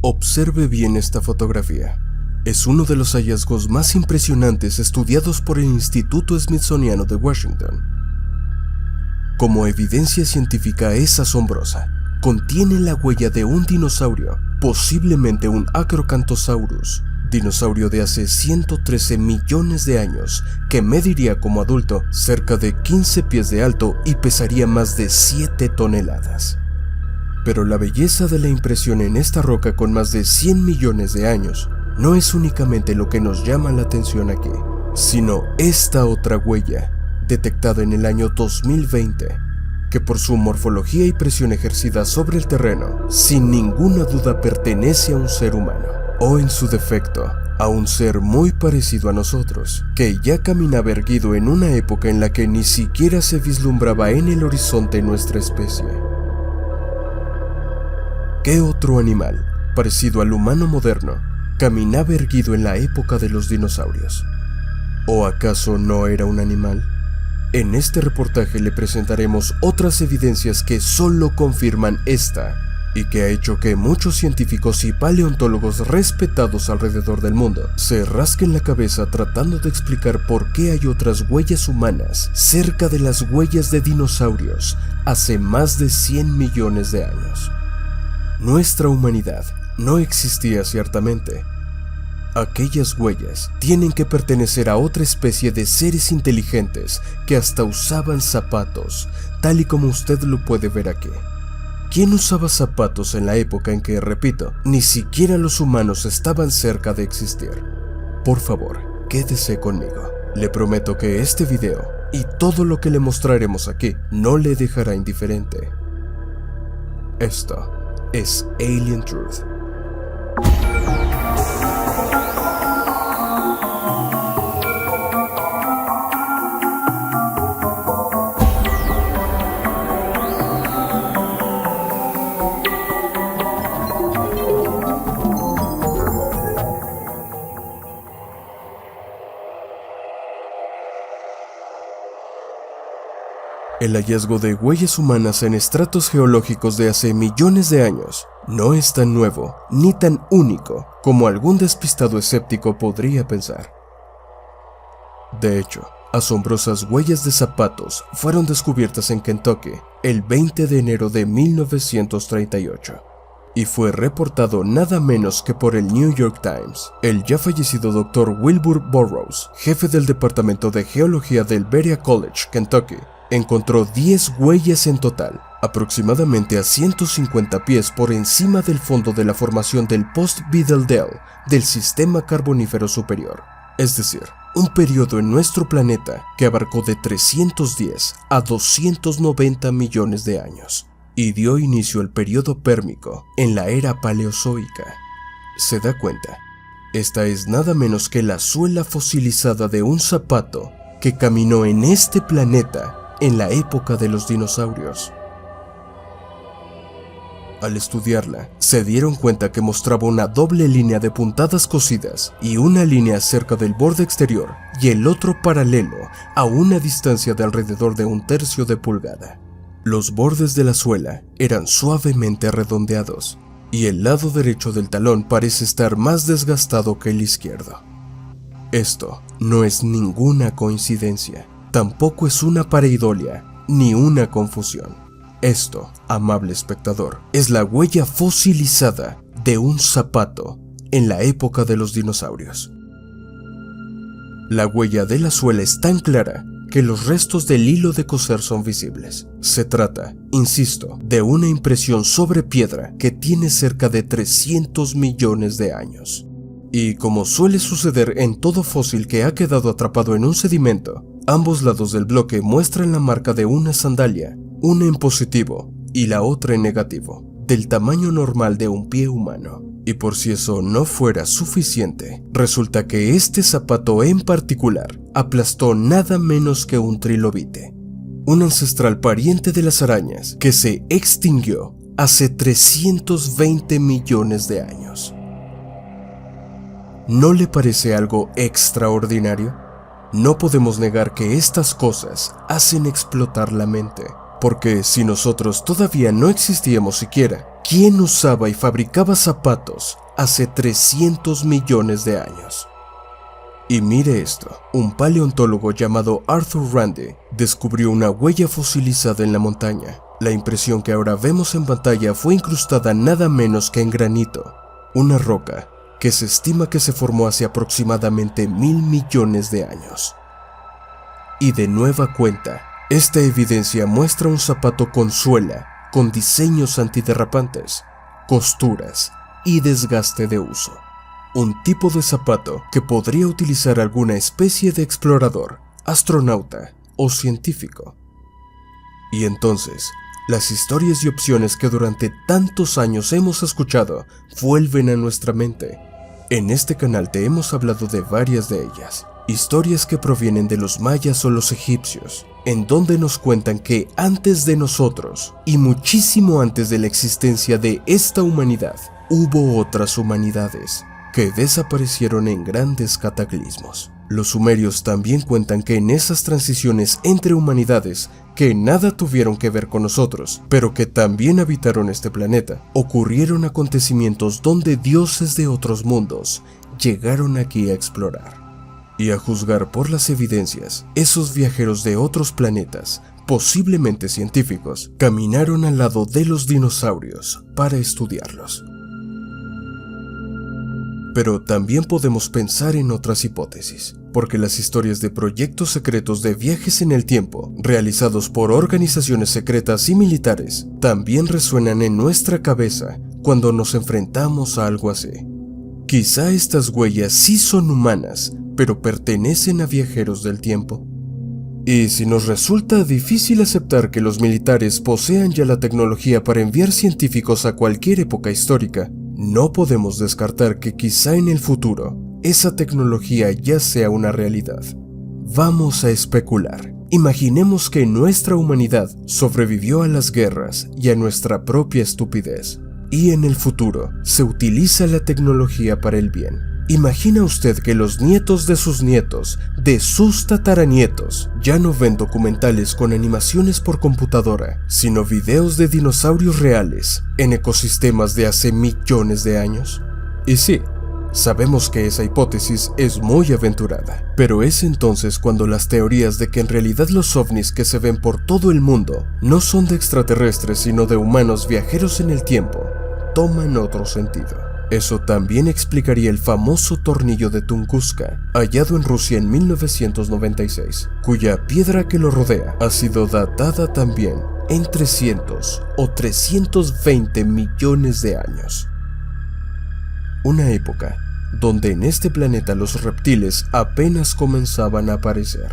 Observe bien esta fotografía. Es uno de los hallazgos más impresionantes estudiados por el Instituto Smithsoniano de Washington. Como evidencia científica es asombrosa. Contiene la huella de un dinosaurio, posiblemente un Acrocanthosaurus, dinosaurio de hace 113 millones de años, que mediría como adulto cerca de 15 pies de alto y pesaría más de 7 toneladas. Pero la belleza de la impresión en esta roca con más de 100 millones de años no es únicamente lo que nos llama la atención aquí, sino esta otra huella, detectada en el año 2020, que por su morfología y presión ejercida sobre el terreno, sin ninguna duda pertenece a un ser humano, o en su defecto, a un ser muy parecido a nosotros, que ya caminaba erguido en una época en la que ni siquiera se vislumbraba en el horizonte nuestra especie. ¿Qué otro animal, parecido al humano moderno, caminaba erguido en la época de los dinosaurios? ¿O acaso no era un animal? En este reportaje le presentaremos otras evidencias que solo confirman esta, y que ha hecho que muchos científicos y paleontólogos respetados alrededor del mundo se rasquen la cabeza tratando de explicar por qué hay otras huellas humanas cerca de las huellas de dinosaurios hace más de 100 millones de años. Nuestra humanidad no existía ciertamente. Aquellas huellas tienen que pertenecer a otra especie de seres inteligentes que hasta usaban zapatos, tal y como usted lo puede ver aquí. ¿Quién usaba zapatos en la época en que, repito, ni siquiera los humanos estaban cerca de existir? Por favor, quédese conmigo. Le prometo que este video y todo lo que le mostraremos aquí no le dejará indiferente. Esto es Alien Truth. El hallazgo de huellas humanas en estratos geológicos de hace millones de años no es tan nuevo ni tan único como algún despistado escéptico podría pensar. De hecho, asombrosas huellas de zapatos fueron descubiertas en Kentucky el 20 de enero de 1938 y fue reportado nada menos que por el New York Times. El ya fallecido Dr. Wilbur Burroughs, jefe del Departamento de Geología del Berea College, Kentucky, encontró 10 huellas en total, aproximadamente a 150 pies por encima del fondo de la formación del Post-Beetle Dell del Sistema Carbonífero Superior, es decir, un periodo en nuestro planeta que abarcó de 310 a 290 millones de años y dio inicio al periodo pérmico en la era paleozoica. ¿Se da cuenta? Esta es nada menos que la suela fosilizada de un zapato que caminó en este planeta en la época de los dinosaurios. Al estudiarla, se dieron cuenta que mostraba una doble línea de puntadas cosidas y una línea cerca del borde exterior y el otro paralelo a una distancia de alrededor de 1/3 de pulgada. Los bordes de la suela eran suavemente redondeados y el lado derecho del talón parece estar más desgastado que el izquierdo. Esto no es ninguna coincidencia. Tampoco es una pareidolia ni una confusión. Esto, amable espectador, es la huella fosilizada de un zapato en la época de los dinosaurios. La huella de la suela es tan clara que los restos del hilo de coser son visibles. Se trata, insisto, de una impresión sobre piedra que tiene cerca de 300 millones de años. Y como suele suceder en todo fósil que ha quedado atrapado en un sedimento, ambos lados del bloque muestran la marca de una sandalia, una en positivo y la otra en negativo, del tamaño normal de un pie humano. Y por si eso no fuera suficiente, resulta que este zapato en particular aplastó nada menos que un trilobite, un ancestral pariente de las arañas que se extinguió hace 320 millones de años. ¿No le parece algo extraordinario? No podemos negar que estas cosas hacen explotar la mente, porque si nosotros todavía no existíamos siquiera, ¿Quién usaba y fabricaba zapatos hace 300 millones de años? Y mire esto, un paleontólogo llamado Arthur Randi descubrió una huella fosilizada en la montaña. La impresión que ahora vemos en pantalla fue incrustada nada menos que en granito, una roca que se estima que se formó hace aproximadamente 1.000 millones de años. Y de nueva cuenta, esta evidencia muestra un zapato con suela, con diseños antiderrapantes, costuras y desgaste de uso. Un tipo de zapato que podría utilizar alguna especie de explorador, astronauta o científico. Y entonces, las historias y opciones que durante tantos años hemos escuchado vuelven a nuestra mente. En este canal te hemos hablado de varias de ellas, historias que provienen de los mayas o los egipcios, en donde nos cuentan que antes de nosotros, y muchísimo antes de la existencia de esta humanidad, hubo otras humanidades que desaparecieron en grandes cataclismos. Los sumerios también cuentan que en esas transiciones entre humanidades que nada tuvieron que ver con nosotros, pero que también habitaron este planeta, ocurrieron acontecimientos donde dioses de otros mundos llegaron aquí a explorar. Y a juzgar por las evidencias, esos viajeros de otros planetas, posiblemente científicos, caminaron al lado de los dinosaurios para estudiarlos. Pero también podemos pensar en otras hipótesis, porque las historias de proyectos secretos de viajes en el tiempo, realizados por organizaciones secretas y militares, también resuenan en nuestra cabeza cuando nos enfrentamos a algo así. Quizá estas huellas sí son humanas, pero pertenecen a viajeros del tiempo. Y si nos resulta difícil aceptar que los militares posean ya la tecnología para enviar científicos a cualquier época histórica, no podemos descartar que quizá en el futuro esa tecnología ya sea una realidad. Vamos a especular. Imaginemos que nuestra humanidad sobrevivió a las guerras y a nuestra propia estupidez, y en el futuro se utiliza la tecnología para el bien. ¿Imagina usted que los nietos de sus nietos, de sus tataranietos, ya no ven documentales con animaciones por computadora, sino videos de dinosaurios reales en ecosistemas de hace millones de años? Y sí, sabemos que esa hipótesis es muy aventurada, pero es entonces cuando las teorías de que en realidad los ovnis que se ven por todo el mundo no son de extraterrestres sino de humanos viajeros en el tiempo, toman otro sentido. Eso también explicaría el famoso tornillo de Tunguska, hallado en Rusia en 1996, cuya piedra que lo rodea ha sido datada también en 300 o 320 millones de años. Una época donde en este planeta los reptiles apenas comenzaban a aparecer.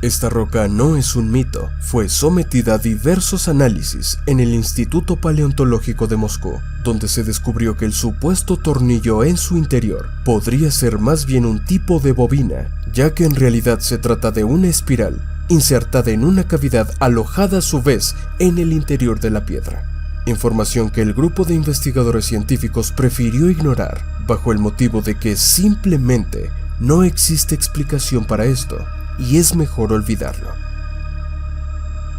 Esta roca no es un mito, fue sometida a diversos análisis en el Instituto Paleontológico de Moscú, donde se descubrió que el supuesto tornillo en su interior podría ser más bien un tipo de bobina, ya que en realidad se trata de una espiral insertada en una cavidad alojada a su vez en el interior de la piedra. Información que el grupo de investigadores científicos prefirió ignorar, bajo el motivo de que simplemente no existe explicación para esto, y es mejor olvidarlo.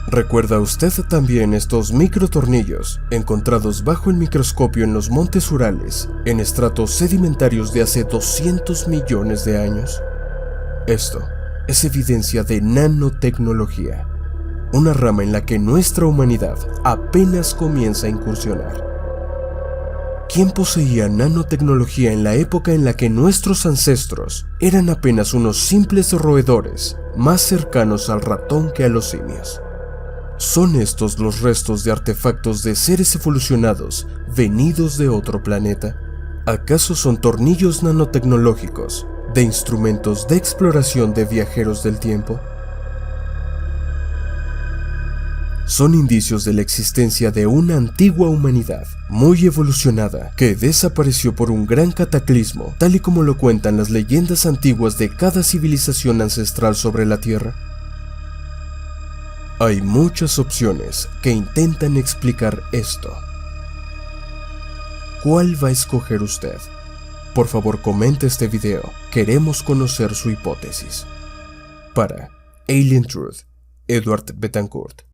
¿Recuerda usted también estos microtornillos encontrados bajo el microscopio en los montes Urales, en estratos sedimentarios de hace 200 millones de años? Esto es evidencia de nanotecnología, una rama en la que nuestra humanidad apenas comienza a incursionar. ¿Quién poseía nanotecnología en la época en la que nuestros ancestros eran apenas unos simples roedores, más cercanos al ratón que a los simios? ¿Son estos los restos de artefactos de seres evolucionados venidos de otro planeta? ¿Acaso son tornillos nanotecnológicos de instrumentos de exploración de viajeros del tiempo? Son indicios de la existencia de una antigua humanidad, muy evolucionada, que desapareció por un gran cataclismo, tal y como lo cuentan las leyendas antiguas de cada civilización ancestral sobre la Tierra. Hay muchas opciones que intentan explicar esto. ¿Cuál va a escoger usted? Por favor, comente este video, queremos conocer su hipótesis. Para Alien Truth, Edward Betancourt.